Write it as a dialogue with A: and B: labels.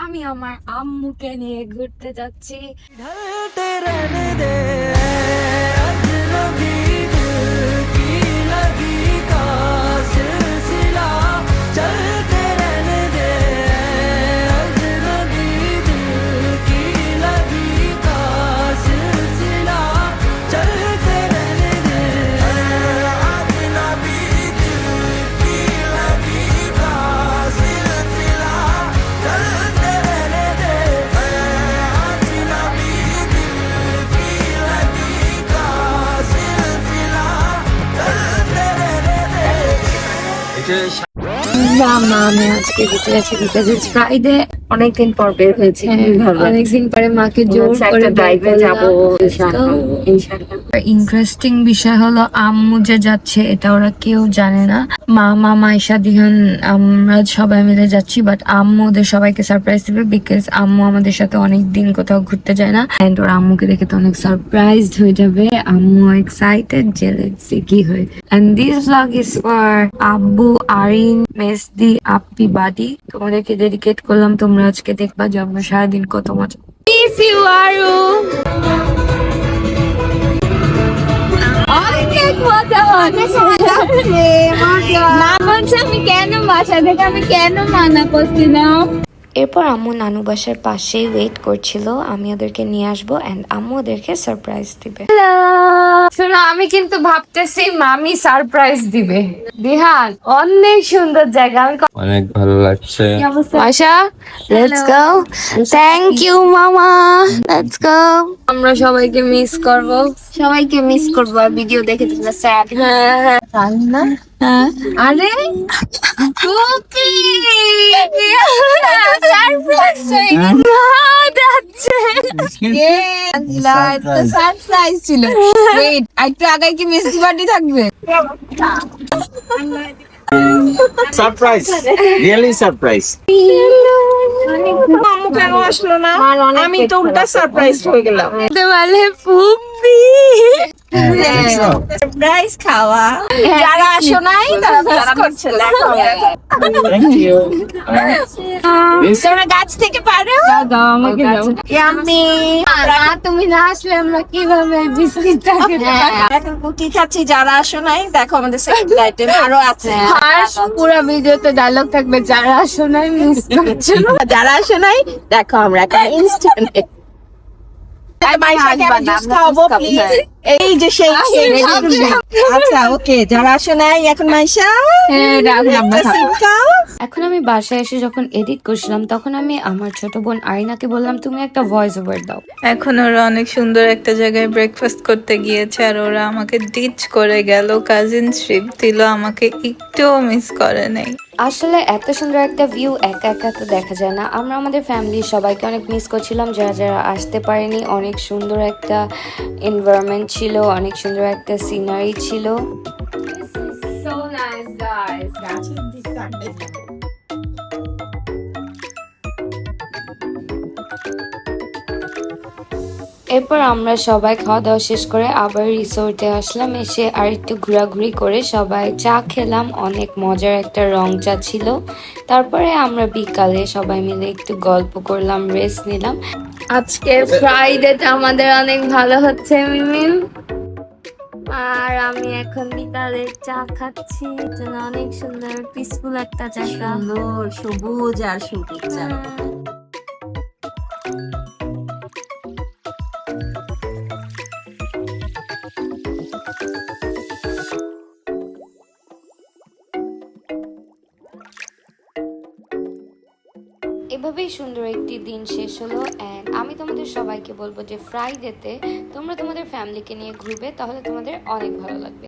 A: আমি আমার আম্মুকে নিয়ে ঘুরতে যাচ্ছি। আমি আজকে ঘুরতে যাচ্ছি বিকজ ইটস ফ্রাইডে। অনেকদিন পর বের হয়েছে, অনেকদিন পরে মাকে জোর করে ড্রাইভে যাবো। ইন্টারেস্টিং বিষয় হলো আম্মু যে যাচ্ছে এটা ওরা কেউ জানে না। মামা মাইশা দিহান আমরা সবাই মিলে যাচ্ছি, বাট আম্মু ওদের সবাইকে সারপ্রাইজ দিবে বিকজ আম্মু আমাদের সাথে অনেক দিন কোথাও ঘুরতে যায় না। এন্ড ওরা আম্মুকে দেখে তো অনেক সারপ্রাইজড হয়ে যাবে। আম্মু এক্সাইটেড যে লেটস সি কি হয়। And this blog is for আব্বু, আরিন, মেসদি, আপ্পি, বাডি। তোমাদেরকে ডেডিকেট করলাম, তোমরা আজকে দেখবা যে আমরা সারাদিন কত মজা। মিস ইউ আরু। অনেক মজা হচ্ছে। না বলছে আমি কেন বাসা থেকে আমি কেন মানা করছি না। এরপর আম্মু নানু বাসার পাশেই ওয়েট করছিল, আমি ওদেরকে নিয়ে আসবো এন্ড আম্মু ওদেরকে সারপ্রাইজ দিবে। শোনো, আমি কিন্তু ভাবতেছি মামি সারপ্রাইজ দিবে। দিহান অনেক সুন্দর জায়গা, আমি
B: অনেক ভালো লাগছে।
A: আশা লেটস গো। থ্যাংক ইউ মামা, লেটস গো। আমরা সবাইকে মিস করব, সবাইকে মিস করব। ভিডিও দেখে তোমরা স্যাড। হ্যাঁ না আরে টুপি সারপ্রাইজ ছিল। ওয়েট, একটু আগে কি মিষ্টি পার্টি থাকবে?
B: Surprise, really surprise.
C: আম্মু কেন আসলো না? আমি তো উল্টা সারপ্রাইজ হয়ে গেলাম।
A: দেওয়ালে ফুপি
C: সারপ্রাইজ খাওয়া, যারা আসো নাই তারা মিস করছে।
B: Thank you.
C: তোমরা গাছ থেকে পারো?
A: দাও আমাকে দাও।
C: ইয়াম্মি।
A: তুমি না আসলে আমরা কিভাবে বিস্কিটটা খেতে পারি?
C: এখন কুকি খাচ্ছি। যারা আসো নাই দেখো আমাদের সেকেন্ড আইটেম আরো আছে।
A: পুরো ভিডিওতে ডায়লগ থাকবে, যারা আসো নাই মিস করছো।
C: যারা আসো নাই দেখো আমরা ইনস্ট্যান্ট এই যে সেই আচ্ছা ওকে, যারা আসো নাই এখন মাইশা
A: এখন আমি বাসায় এসে যখন এডিট করছিলাম তখন আমি আমার ছোট বোন আরিনাকে বললাম তুমি একটা ভয়েস ওভার দাও।
D: এখন ওরা অনেক সুন্দর একটা জায়গায় ব্রেকফাস্ট করতে গিয়েছে আর ওরা আমাকে ডিচ করে গেল। কাজিন ট্রিপ দিল, আমাকে একটুও মিস করে নাই।
A: আসলে এত সুন্দর একটা ভিউ একা একা তো দেখা যায় না। আমরা আমাদের ফ্যামিলির সবাইকে অনেক মিস করছিলাম, যারা যারা আসতে পারেনি। অনেক সুন্দর একটা এনভায়রনমেন্ট ছিল, অনেক সুন্দর একটা সিনারি ছিল। এরপর আমরা সবাই খাওয়া দাওয়া শেষ করে আবার রিসোর্টে আসলাম। এসে আর একটু ঘোরাঘুরি করে সবাই চা খেলাম, অনেক মজার একটা রং চা ছিল। তারপরে আমরা বিকালে সবাই মিলে একটু গল্প করলাম, রেস্ট নিলাম। আজকে ফ্রাইডেটা আমাদের অনেক ভালো হচ্ছে মিমিম। আর আমি এখন বিকালে চা খাচ্ছি, অনেক সুন্দর পিসফুল একটা জায়গা,
C: সবুজ আর সবুজ।
A: এভাবেই সুন্দর একটি দিন শেষ হলো। অ্যান্ড আমি তোমাদের সবাইকে বলবো যে ফ্রাইডেতে তোমরা তোমাদের ফ্যামিলিকে নিয়ে ঘুরবে, তাহলে তোমাদের অনেক ভালো লাগবে।